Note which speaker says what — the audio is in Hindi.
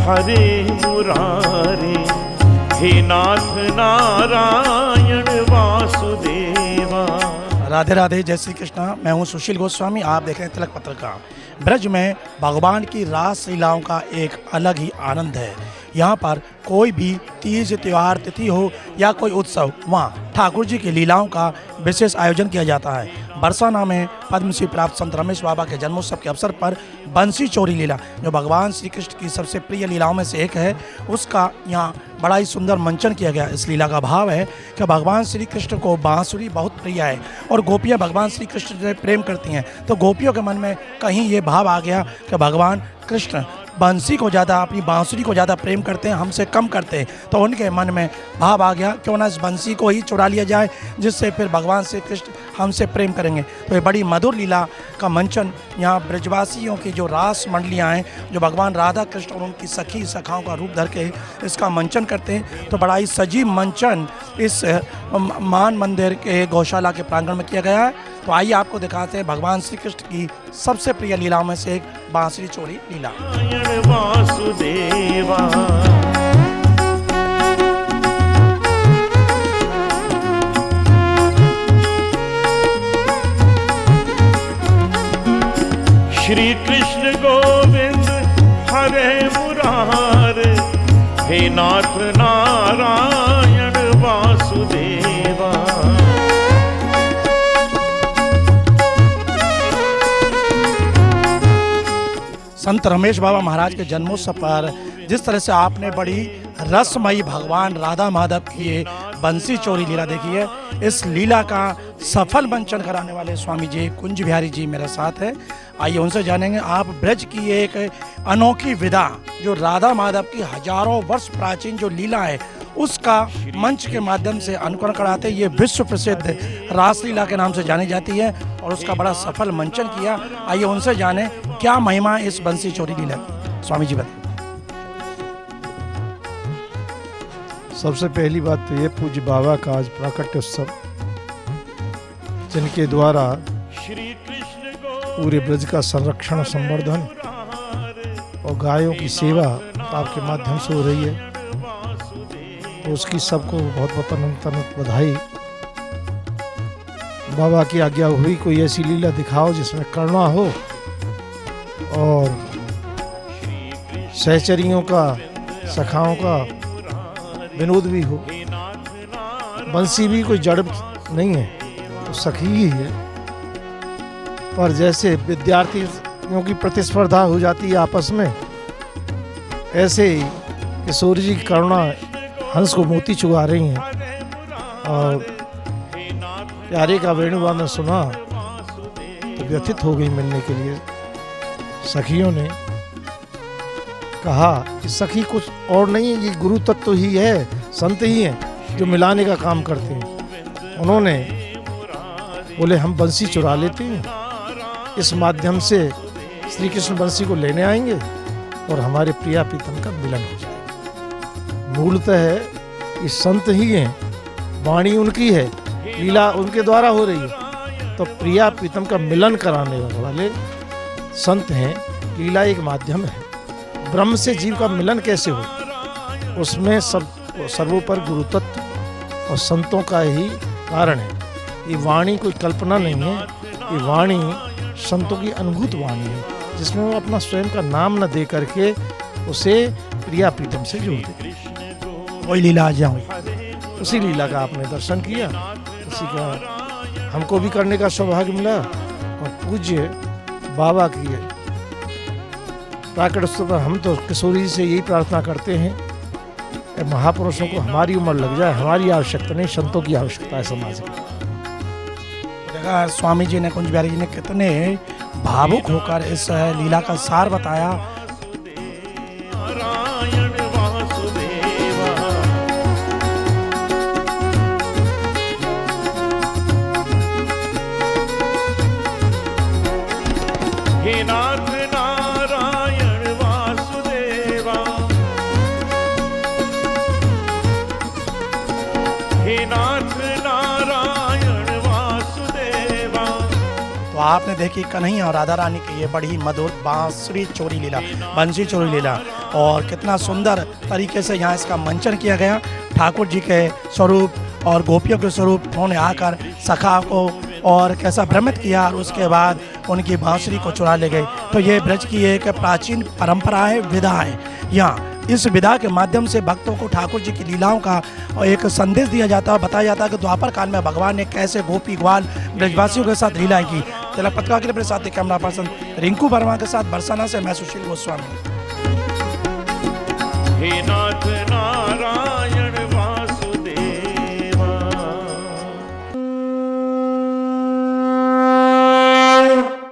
Speaker 1: हरे मुरारे, हे नाथ नारायण वासुदेवा।
Speaker 2: राधे राधे, जय श्री कृष्णा। मैं हूं सुशील गोस्वामी, आप देख रहे हैं तिलक पत्रिका। ब्रज में भगवान की रास लीलाओं का एक अलग ही आनंद है। यहाँ पर कोई भी तीज त्यौहार तिथि हो या कोई उत्सव, वहाँ ठाकुर जी की लीलाओं का विशेष आयोजन किया जाता है। बरसाना में पद्मश्री प्राप्त संत रमेश बाबा के जन्मोत्सव के अवसर पर बंसी चोरी लीला, जो भगवान श्री कृष्ण की सबसे प्रिय लीलाओं में से एक है, उसका यहाँ बड़ा ही सुंदर मंचन किया गया। इस लीला का भाव है कि भगवान श्री कृष्ण को बांसुरी बहुत प्रिय है और गोपियाँ भगवान श्री कृष्ण से प्रेम करती हैं। तो गोपियों के मन में कहीं ये भाव आ गया कि भगवान कृष्ण बंसी को ज़्यादा, अपनी बांसुरी को ज़्यादा प्रेम करते हैं, हमसे कम करते हैं। तो उनके मन में भाव आ गया क्यों ना इस बंसी को ही चुरा लिया जाए, जिससे फिर भगवान श्री कृष्ण हमसे प्रेम करेंगे। तो ये बड़ी मधुर लीला का मंचन यहाँ ब्रजवासियों की जो रास मंडलियाँ हैं, जो भगवान राधा कृष्ण और उनकी सखी सखाओं का रूप धर के इसका मंचन करते हैं। तो बड़ा ही सजीव मंचन इस मान मंदिर के गौशाला के प्रांगण में किया गया है। तो आइए आपको दिखाते हैं भगवान श्री कृष्ण की सबसे प्रिय लीलाओं में से एक बांसुरी चोरी लीला।
Speaker 1: वासुदेवा श्री कृष्ण गोविंद हरे मुरारे, हे नाथ नारायण वासुदेवा।
Speaker 2: संत रमेश बाबा महाराज के जन्मोत्सव पर जिस तरह से आपने बड़ी रसमयी भगवान राधा माधव की ये बंसी चोरी लीला देखी है, इस लीला का सफल मंचन कराने वाले स्वामी जी कुंज बिहारी जी मेरे साथ है। आइए उनसे जानेंगे आप ब्रज की एक अनोखी विधा, जो राधा माधव की हजारों वर्ष प्राचीन जो लीला है, उसका मंच के माध्यम से अनुकरण कराते। ये विश्व प्रसिद्ध रासलीला के नाम से जानी जाती है और उसका बड़ा सफल मंचन किया। आइए उनसे जाने क्या महिमा इस बंसी चोरी लीला की। स्वामी जी बताइए।
Speaker 3: सबसे पहली बात तो ये पूज्य बाबा का आज प्राकट्य उत्सव, जिनके द्वारा पूरे ब्रज का संरक्षण संवर्धन और गायों की सेवा आपके माध्यम से हो रही है, तो उसकी सबको बहुत बहुत अनंत बधाई। बाबा की आज्ञा हुई कोई ऐसी लीला दिखाओ जिसमें करुणा हो और सहचरियों का, सखाओं का विनोद भी हो। बंसी भी कोई जड़ नहीं है, तो सखी ही है। पर जैसे विद्यार्थियों की प्रतिस्पर्धा हो जाती है आपस में, ऐसे ही किशोर जी की करुणा हंस को मोती चुगा रही हैं। और प्यारे का वेणुवादन सुना तो व्यथित हो गई मिलने के लिए। सखियों ने कहा कि सखी कुछ और नहीं है, ये गुरु तत्व ही है, संत ही हैं जो मिलाने का काम करते हैं। उन्होंने बोले हम बंसी चुरा लेते हैं, इस माध्यम से श्री कृष्ण बंसी को लेने आएंगे और हमारे प्रिया प्रीतम का मिलन हो जाएगा। मूलतः है ये संत ही हैं, वाणी उनकी है, लीला उनके द्वारा हो रही है। तो प्रिया प्रीतम का मिलन कराने वाले संत हैं, लीला एक माध्यम है। ब्रह्म से जीव का मिलन कैसे हो, उसमें सर्वोपर गुरु तत्व और संतों का ही कारण है। ये वाणी कोई कल्पना नहीं है, ये वाणी संतों की अनुभूत वाणी है, जिसमें वो अपना स्वयं का नाम न दे करके उसे प्रिया प्रीतम से जोड़ देते।
Speaker 2: वही लीला आज यहाँ हुई,
Speaker 3: उसी लीला का आपने दर्शन किया, उसी का हमको भी करने का सौभाग्य मिला। और पूज्य बाबा की प्राकट उत्सव पर हम तो किशोरी जी से यही प्रार्थना करते हैं, महापुरुषों को हमारी उम्र लग जाए, हमारी आवश्यकता नहीं, संतों की आवश्यकता है समाज की।
Speaker 2: देखा स्वामी जी ने, कुंज बिहारी जी ने कितने भावुक होकर इस लीला का सार बताया।
Speaker 1: हे नाथ नारायण वासुदेवा, हे नाथ नारायण वासुदेवा।
Speaker 2: तो आपने देखी कन्हैया और राधा रानी की ये बड़ी मधुर बांसुरी चोरी लीला, बंसी चोरी लीला, और कितना सुंदर तरीके से यहाँ इसका मंचन किया गया। ठाकुर जी के स्वरूप और गोपियों के स्वरूप उन्होंने आकर सखा को और कैसा भ्रमित किया और उसके बाद उनकी बांसुरी को चुरा ले गए। तो ये ब्रज की एक प्राचीन परंपरा है, विधा है। यहाँ इस विधा के माध्यम से भक्तों को ठाकुर जी की लीलाओं का एक संदेश दिया जाता है, बताया जाता है कि द्वापर काल में भगवान ने कैसे गोपी ग्वाल ब्रजवासियों के साथ लीलाएं की। तिलक पत्रिका के लिए मेरे साथ कैमरा पर्सन रिंकू वर्मा के साथ बरसाना से मैं सुशील गोस्वामी।
Speaker 1: हे नाथ नारायण